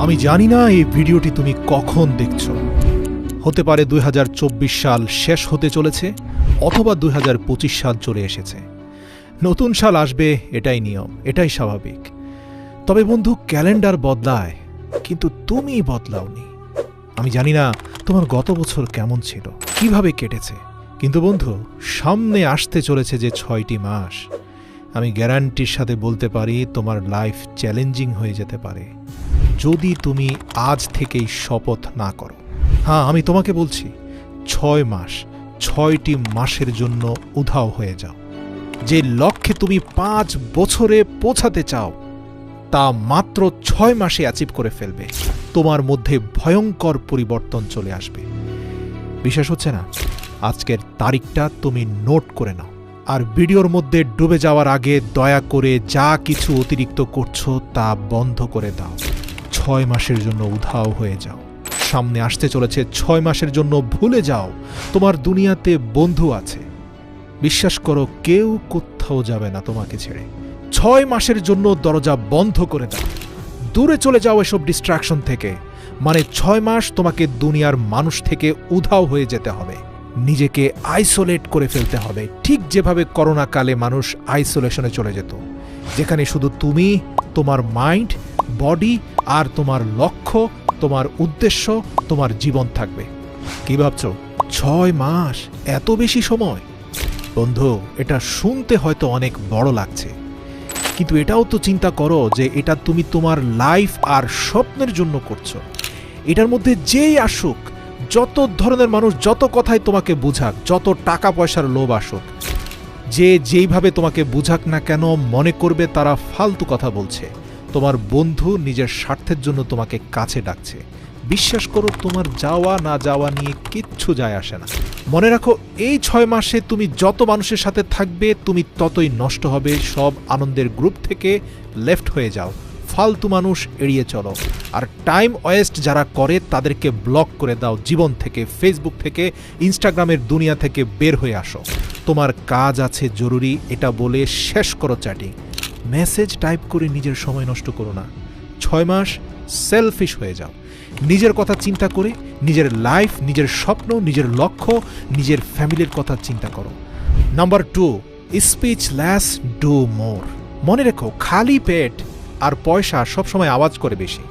আমি জানি না এই ভিডিওটি তুমি কখন দেখছো। হতে পারে 2024 সাল শেষ হতে চলেছে, অথবা 2025 সাল চলে এসেছে। নতুন সাল আসবে, এটাই নিয়ম, এটাই স্বাভাবিক। তবে বন্ধু, ক্যালেন্ডার বদলায়, কিন্তু তুমি বদলাওনি। আমি জানি না তোমার গত বছর কেমন ছিল, কিভাবে কেটেছে, কিন্তু বন্ধু, সামনে আসতে চলেছে যে 6টি মাস, আমি গ্যারান্টির সাথে বলতে পারি তোমার লাইফ চ্যালেঞ্জিং হয়ে যেতে পারে যদি তুমি আজ থেকেই শপথ না করো। হ্যাঁ, আমি তোমাকে বলছি, 6 মাস, 6টি মাসের জন্য উধাও হয়ে যাও। যে লক্ষ্যে তুমি 5 বছরে পৌঁছাতে চাও, তা মাত্র 6 মাসে অ্যাচিভ করে ফেলবে। তোমার মধ্যে ভয়ঙ্কর পরিবর্তন চলে আসবে। বিশ্বাস হচ্ছে না? আজকের তারিখটা তুমি নোট করে নাও, আর ভিডিওর মধ্যে ডুবে যাওয়ার আগে দয়া করে যা কিছু অতিরিক্ত করছো তা বন্ধ করে দাও। 6 মাসের জন্য উধাও হয়ে যাও। সামনে আসতে চলেছে 6 মাসের জন্য ভুলে যাও তোমার দুনিয়াতে বন্ধু আছে। বিশ্বাস করো, কেউ কোথাও যাবে না তোমাকে ছেড়ে। 6 মাসের জন্য দরজা বন্ধ করে দাও, দূরে চলে যাও এসব ডিস্ট্রাকশন থেকে। মানে 6 মাস তোমাকে দুনিয়ার মানুষ থেকে উধাও হয়ে যেতে হবে, নিজেকে আইসোলেট করে ফেলতে হবে, ঠিক যেভাবে করোনা কালে মানুষ আইসোলেশনে চলে যেত, যেখানে শুধু তুমি, তোমার মাইন্ড, বডি আর তোমার লক্ষ্য, তোমার উদ্দেশ্য, তোমার জীবন থাকবে। কি ভাবছো? 6 মাস, এত বেশি সময়? বন্ধু, এটা শুনতে হয়তো অনেক বড় লাগছে, কিন্তু এটাও তো চিন্তা করো যে এটা তুমি তোমার লাইফ আর স্বপ্নের জন্য করছো। এটার মধ্যে যেই আসুক, যত ধরনের মানুষ যত কথাই তোমাকে বুঝাক, যত টাকা পয়সার লোভ আসুক, যে যেইভাবে তোমাকে বুঝাক না কেন, মনে করবে তারা ফালতু কথা বলছে। তোমার বন্ধু নিজের স্বার্থের জন্য তোমাকে কাছে ডাকছে। বিশ্বাস করো, তোমার যাওয়া না যাওয়া নিয়ে কিচ্ছু যায় আসে না। মনে রাখো, এই 6 মাসে তুমি যত মানুষের সাথে থাকবে, তুমি ততই নষ্ট হবে। সব আনন্দের গ্রুপ থেকে লেফট হয়ে যাও, ফালতু মানুষ এড়িয়ে চলো, আর টাইম ওয়েস্ট যারা করে তাদেরকে ব্লক করে দাও জীবন থেকে, ফেসবুক থেকে, ইনস্টাগ্রামের দুনিয়া থেকে বের হয়ে আসো। তোমার কাজ আছে জরুরি, এটা বলে শেষ করো চ্যাটিং। মেসেজ টাইপ করে নিজের সময় নষ্ট করো না। 6 মাস সেলফিশ হয়ে যাও, নিজের কথা চিন্তা করে, নিজের লাইফ, নিজের স্বপ্ন, নিজের লক্ষ্য, নিজের ফ্যামিলির কথা চিন্তা করো। Number 2, speech less, do more. মনে রেখো, খালি পেট আর পয়সা সবসময় আওয়াজ করে বেশি।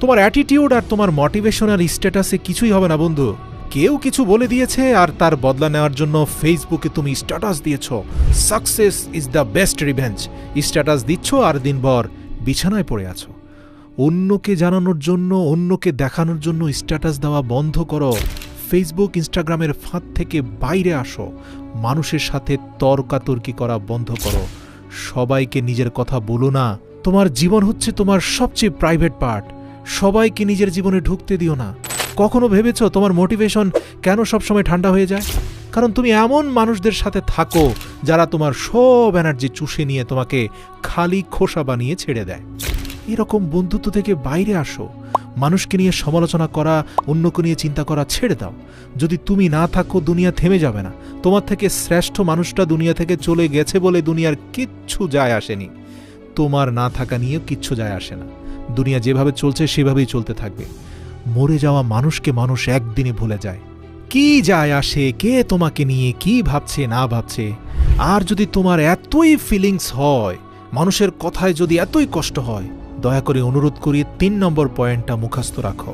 তোমার অ্যাটিটিউড আর তোমার মোটিভেশনাল স্ট্যাটাসে কিছুই হবে না বন্ধু। কেউ কিছু বলে দিয়েছে আর তার বদলা নেওয়ার জন্য ফেসবুকে তুমি স্ট্যাটাস দিয়েছ, success is the best revenge. Status দিচ্ছ আর দিনভর বিছানায় পড়ে আছো। অন্যকে জানানোর জন্য, অন্যকে দেখানোর জন্য স্ট্যাটাস দেওয়া বন্ধ করো। ফেসবুক, ইনস্টাগ্রামের ফাঁদ থেকে বাইরে আসো। মানুষের সাথে তর্কাতর্কি করা বন্ধ করো। সবাইকে নিজের কথা বলো না। তোমার জীবন হচ্ছে তোমার সবচেয়ে প্রাইভেট পার্ট। সবাইকে নিজের জীবনে ঢুকতে দিও না। কখনো ভেবেছো তোমার মোটিভেশন কেন সবসময় ঠান্ডা হয়ে যায়? কারণ তুমি এমন মানুষদের সাথে থাকো যারা তোমার সব এনার্জি চুষে নিয়ে তোমাকে খালি খোসা বানিয়ে ছেড়ে দেয়। এরকম বন্ধুত্ব থেকে বাইরে আসো। মানুষকে নিয়ে সমালোচনা করা, অন্যকে নিয়ে চিন্তা করা ছেড়ে দাও। যদি তুমি না থাকো, দুনিয়া থেমে যাবে না। তোমার থেকে শ্রেষ্ঠ মানুষটা দুনিয়া থেকে চলে গেছে বলে দুনিয়ার কিচ্ছু যায় আসেনি। তোমার না থাকা নিয়েও কিচ্ছু যায় আসে না। দুনিয়া যেভাবে চলছে সেভাবেই চলতে থাকবে। মরে যাওয়া মানুষকে মানুষ একদিনে ভুলে যায়। কি যায় আসে কে তোমাকে নিয়ে কি ভাবছে না ভাবছে? আর যদি তোমার এতই ফিলিংস হয়, মানুষের কথায় যদি এতই কষ্ট হয়, দয়া করে অনুরোধ করি 3 নম্বর পয়েন্টটা মুখস্থ রাখো।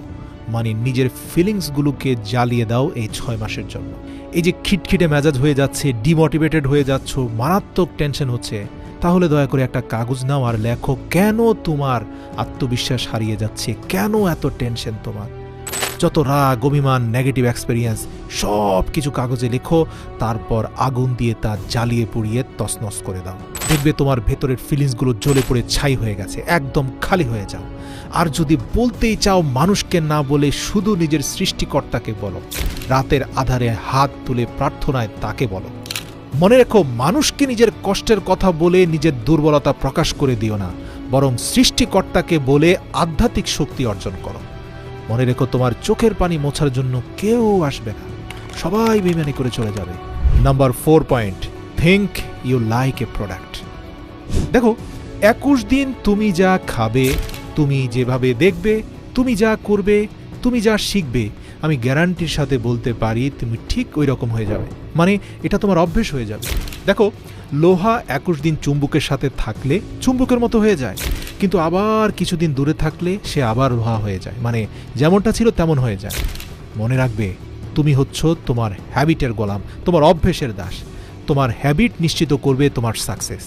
মানে নিজের ফিলিংসগুলোকে জ্বালিয়ে দাও এই 6 মাসের জন্য। এই যে খিটখিটে মেজাজ হয়ে যাচ্ছে, ডিমোটিভেটেড হয়ে যাচ্ছ, মারাত্মক টেনশন হচ্ছে, তাহলে দয়া করে একটা কাগজ নাও আর লেখো কেন তোমার আত্মবিশ্বাস হারিয়ে যাচ্ছে, কেন এত টেনশন তোমার। যত রাগ, অভিমান, নেগেটিভ এক্সপেরিয়েন্স সব কিছু কাগজে লেখো, তারপর আগুন দিয়ে তা জ্বালিয়ে পুড়িয়ে তছনছ করে দাও। দেখবে তোমার ভেতরের ফিলিংসগুলো জ্বলে পড়ে ছাই হয়ে গেছে, একদম খালি হয়ে যাও। আর যদি বলতেই চাও, মানুষকে না বলে শুধু নিজের সৃষ্টিকর্তাকে বলো। রাতের আধারে হাত তুলে প্রার্থনায় তাকে বলো। মনে রেখো, মানুষকে নিজের কষ্টের কথা বলে নিজের দুর্বলতা প্রকাশ করে দিও না, বরং সৃষ্টিকর্তাকে বলে আধ্যাত্মিক শক্তি অর্জন করো। মনে রেখো, তোমার চোখের পানি মোছার জন্য কেউ আসবে না, সবাই বেইমানি করে চলে যাবে। Number 4 point, think you like a product. দেখো, 21 দিন তুমি যা খাবে, তুমি যেভাবে দেখবে, তুমি যা করবে, তুমি যা শিখবে, আমি গ্যারান্টির সাথে বলতে পারি তুমি ঠিক ওই রকম হয়ে যাবে। মানে এটা তোমার অভ্যেস হয়ে যাবে। দেখো, লোহা 21 দিন চুম্বকের সাথে থাকলে চুম্বকের মতো হয়ে যায়, কিন্তু আবার কিছুদিন দূরে থাকলে সে আবার লোহা হয়ে যায়, মানে যেমনটা ছিল তেমন হয়ে যায়। মনে রাখবে, তুমি হচ্ছ তোমার হ্যাবিটের গোলাম, তোমার অভ্যেসের দাস। তোমার হ্যাবিট নিশ্চিত করবে তোমার সাকসেস।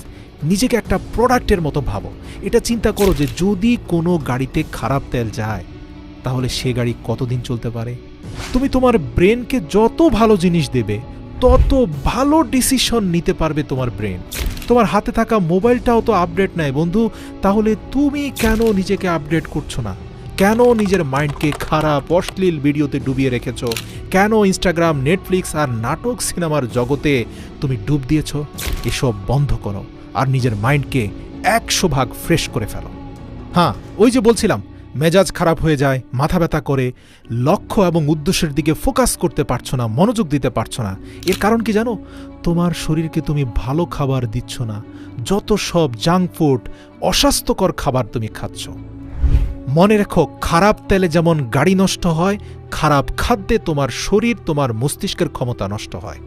নিজেকে একটা প্রোডাক্টের মতো ভাবো। এটা চিন্তা করো যে যদি কোনো গাড়িতে খারাপ তেল যায় তাহলে সে গাড়ি কতদিন চলতে পারে। তুমি তোমার ব্রেনকে যত ভালো জিনিস দেবে তত ভালো ডিসিশন নিতে পারবে তোমার ব্রেন। তোমার হাতে থাকা মোবাইলটাও তো আপডেট নেয় বন্ধু, তাহলে তুমি কেন নিজেকে আপডেট করছো না? কেন নিজের মাইন্ডকে খারাপ অশ্লীল ভিডিওতে ডুবিয়ে রেখেছ? কেন ইনস্টাগ্রাম, নেটফ্লিক্স আর নাটক সিনেমার জগতে তুমি ডুব দিয়েছ? এসব বন্ধ করো আর নিজের মাইন্ডকে 100 ভাগ ফ্রেশ করে ফেলো। হ্যাঁ, ওই যে বলছিলাম, মেজাজ খারাপ হয়ে যায়, মাথা ব্যথা করে, লক্ষ্য এবং উদ্দেশ্যের দিকে ফোকাস করতে পারছো না, মনোযোগ দিতে পারছো না। এর কারণ কি জানো? তোমার শরীরকে তুমি ভালো খাবার দিচ্ছ না, যত সব জাঙ্ক ফুড, অস্বাস্থ্যকর খাবার তুমি খাচ্ছ। মনে রেখো, খারাপ তেলে যেমন গাড়ি নষ্ট হয়, খারাপ খাদ্যে তোমার শরীর, তোমার মস্তিষ্কের ক্ষমতা নষ্ট হয়।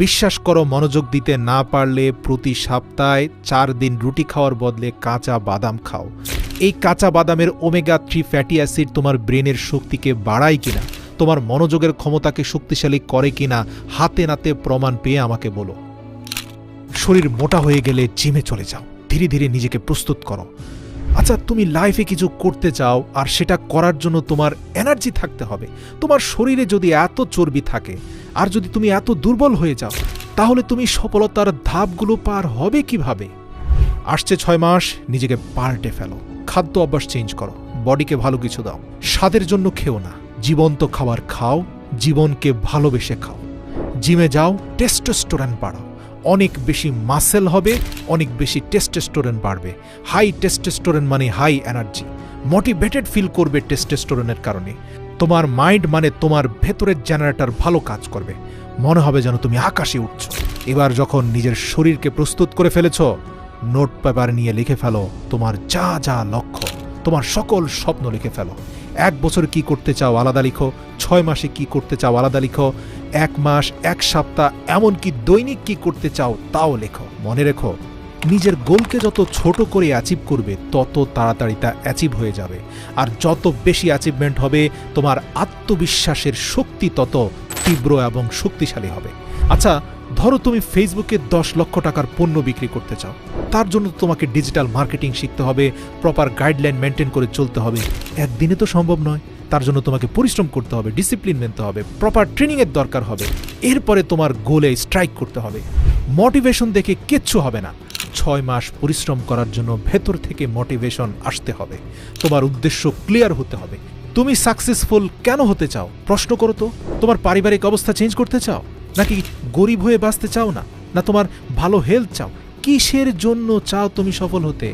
বিশ্বাস করো, মনোযোগ দিতে না পারলে প্রতি সপ্তাহে 4 দিন রুটি খাওয়ার বদলে কাঁচা বাদাম খাও। এই কাঁচা বাদামের ওমেগা 3 ফ্যাটি অ্যাসিড তোমার ব্রেনের শক্তিকে বাড়ায় কিনা, তোমার মনোযোগের ক্ষমতাকে শক্তিশালী করে কিনা, হাতে নাতে প্রমাণ পেয়ে আমাকে বলো। শরীর মোটা হয়ে গেলে জিমে চলে যাও, ধীরে ধীরে নিজেকে প্রস্তুত করো। আচ্ছা, তুমি লাইফে কিছু করতে চাও আর সেটা করার জন্য তোমার এনার্জি থাকতে হবে। তোমার শরীরে যদি এত চর্বি থাকে আর যদি তুমি এত দুর্বল হয়ে যাও, তাহলে তুমি সফলতার ধাপগুলো পার হবে কিভাবে? আসছে 6 মাস, নিজেকে পাল্টে ফেলো। খাদ্য অভ্যাস চেঞ্জ করো, বডিকে ভালো কিছু দাও। স্বাদের জন্য খেও না, জীবন্ত খাবার খাও, জীবনকে ভালোবেসে খাও। জিমে যাও, টেস্টোস্টেরন বাড়াও। অনেক বেশি মাসেল হবে, অনেক বেশি টেস্টোস্টেরন বাড়বে। হাই টেস্টোস্টেরন মানে হাই এনার্জি, মোটিভেটেড ফিল করবে টেস্টোস্টেরনের কারণে। তোমার মাইন্ড মানে তোমার ভেতরের জেনারেটর ভালো কাজ করবে, মনে হবে যেন তুমি আকাশে উঠছ। এবার যখন নিজের শরীরকে প্রস্তুত করে ফেলেছ, নোট পেপার নিয়ে লিখে ফেলো তোমার যা যা লক্ষ্য, তোমার সকল স্বপ্ন লিখে ফেলো। 1 বছর কি করতে চাও আলাদা লিখো, 6 মাসে কি করতে চাও আলাদা লিখো, 1 মাস, 1 সপ্তাহ, এমনকি দৈনিক কি করতে চাও তাও লেখো। মনে রেখো, নিজের গোলকে যত ছোট করে অ্যাচিভ করবে তত তাড়াতাড়ি তা অ্যাচিভ হয়ে যাবে। আর যত বেশি অ্যাচিভমেন্ট হবে, তোমার আত্মবিশ্বাসের শক্তি তত তীব্র এবং শক্তিশালী হবে। আচ্ছা, ধরো তুমি ফেসবুকে 10 লক্ষ টাকার পণ্য বিক্রি করতে চাও। তার জন্য তোমাকে ডিজিটাল মার্কেটিং শিখতে হবে, প্রপার গাইডলাইন মেনটেন করে চলতে হবে। একদিনে তো সম্ভব নয়, তার জন্য তোমাকে পরিশ্রম করতে হবে, ডিসিপ্লিন মেনতে হবে, প্রপার ট্রেনিংয়ের দরকার হবে। এরপরে তোমার গোলে স্ট্রাইক করতে হবে। মোটিভেশন দেখে কিচ্ছু হবে না। 6 মাস পরিশ্রম করার জন্য ভেতর থেকে মোটিভেশন আসতে হবে। তোমার উদ্দেশ্য ক্লিয়ার হতে হবে। তুমি সাকসেসফুল কেন হতে চাও? প্রশ্ন করো তো। তোমার পারিবারিক অবস্থা চেঞ্জ করতে চাও, নাকি গরিব হয়ে বাঁচতে চাও না, না তোমার ভালো হেলথ চাও? কিসের জন্য চাও তুমি সফল হতে?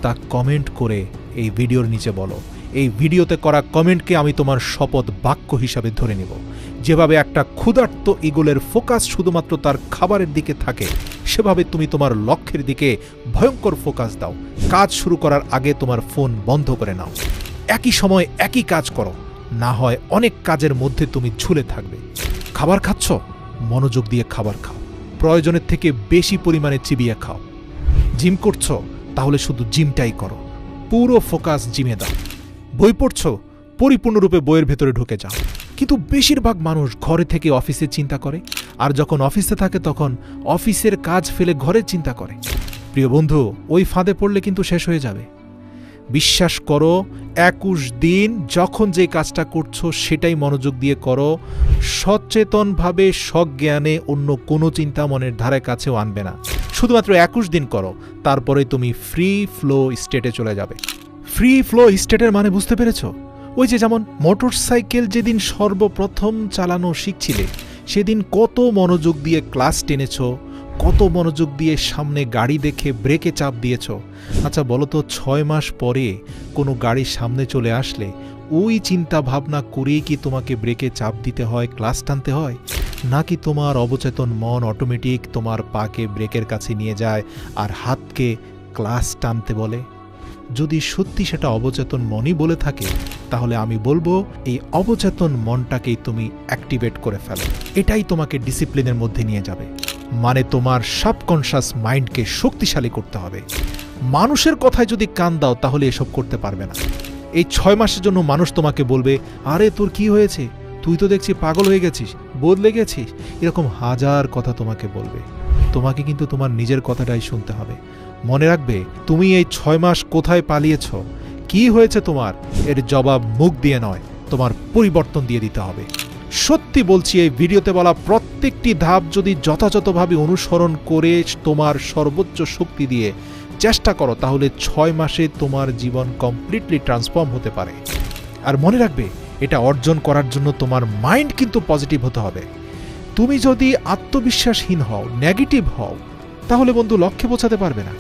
তা কমেন্ট করে এই ভিডিওর নিচে বলো। এই ভিডিওতে করা কমেন্টকে আমি তোমার শপথ বাক্য হিসাবে ধরে নেব। যেভাবে একটা ক্ষুধার্ত ঈগলের ফোকাস শুধুমাত্র তার খাবারের দিকে থাকে, সেভাবে তুমি তোমার লক্ষ্যের দিকে ভয়ঙ্কর ফোকাস দাও। কাজ শুরু করার আগে তোমার ফোন বন্ধ করে নাও। একই সময় একই কাজ করো, না হয় অনেক কাজের মধ্যে তুমি ঝুলে থাকবে। খাবার খাচ্ছ, মনোযোগ দিয়ে খাবার খাও, প্রয়োজনের থেকে বেশি পরিমাণে চিবিয়ে খাও। জিম করছো, তাহলে শুধু জিমটাই করো, পুরো ফোকাস জিমে দাও। বই পড়ছো, পরিপূর্ণরূপে বইয়ের ভেতরে ঢুকে যাও। কিন্তু বেশিরভাগ মানুষ ঘরে থেকে অফিসে চিন্তা করে, আর যখন অফিসে থাকে তখন অফিসের কাজ ফেলে ঘরে চিন্তা করে। প্রিয় বন্ধু, ওই ফাঁদে পড়লে কিন্তু শেষ হয়ে যাবে। বিশ্বাস করো, 21 দিন যখন যে কাজটা করছো সেটাই মনোযোগ দিয়ে করো। সচেতনভাবে সজ্ঞানে অন্য কোনো চিন্তা মনের ধারে কাছেও আনবে না। শুধুমাত্র 21 দিন করো, তারপরে তুমি ফ্রি ফ্লো স্টেটে চলে যাবে। ফ্রি ফ্লো স্টেটের মানে বুঝতে পেরেছো? ওই যে যেমন মোটরসাইকেল যেদিন সর্বপ্রথম চালানো শিখছিলে, সেদিন কত মনোযোগ দিয়ে ক্লাস টেনেছ, কত মনোযোগ দিয়ে সামনে গাড়ি দেখে ব্রেকে চাপ দিয়েছ। আচ্ছা বলো তো, 6 মাস পরে কোনো গাড়ির সামনে চলে আসলে ওই চিন্তা ভাবনা করেই কি তোমাকে ব্রেকে চাপ দিতে হয়, ক্লাস টানতে হয়? নাকি তোমার অবচেতন মন অটোমেটিক তোমার পাকে ব্রেকের কাছে নিয়ে যায় আর হাতকে ক্লাস টানতে বলে? যদি সত্যি সেটা অবচেতন মনই বলে থাকে, তাহলে আমি বলবো এই অবচেতন মনটাকেই তুমি অ্যাক্টিভেট করে ফেলো। এটাই তোমাকে ডিসিপ্লিনের মধ্যে নিয়ে যাবে। মানে তোমার সাবকনশাস মাইন্ডকে শক্তিশালী করতে হবে। মানুষের কথায় যদি কান দাও তাহলে এসব করতে পারবে না। এই 6 মাসের জন্য মানুষ তোমাকে বলবে, আরে তোর কি হয়েছে, তুই তো দেখছি পাগল হয়ে গেছিস, বদলে গেছিস, এরকম হাজার কথা তোমাকে বলবে। তোমাকে কিন্তু তোমার নিজের কথাটাই শুনতে হবে। মনে রাখবে, তুমি এই 6 মাস কোথায় পালিয়েছ, কি হয়েছে তোমার, এর জবাব মুখ দিয়ে নয়, তোমার পরিবর্তন দিয়ে দিতে হবে। সত্যি বলছি, এই ভিডিওতে বলা প্রত্যেকটি ধাপ যদি যথাযথভাবে অনুসরণ করে তোমার সর্বোচ্চ শক্তি দিয়ে চেষ্টা করো, তাহলে 6 মাসে তোমার জীবন কমপ্লিটলি ট্রান্সফর্ম হতে পারে। আর মনে রাখবে, এটা অর্জন করার জন্য তোমার মাইন্ড কিন্তু পজিটিভ হতে হবে। তুমি যদি আত্মবিশ্বাসহীন হও, নেগেটিভ হও, তাহলে বন্ধু লক্ষ্যে পৌঁছাতে পারবে না।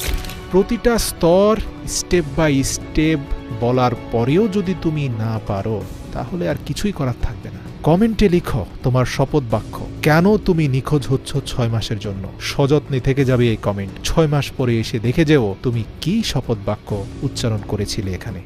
প্রতিটা স্তর স্টেপ বাই স্টেপ বলার পরেও যদি তুমি না পারো, তাহলে আর কিছুই করার থাকবে না। কমেন্টে লিখো তোমার শপথ বাক্য, কেন তুমি নিখোঁজ হচ্ছ 6 মাসের জন্য। সযত্নে থেকে যাবে এই কমেন্ট। 6 মাস পরে এসে দেখে যেও তুমি কি শপথ বাক্য উচ্চারণ করেছিলে এখানে।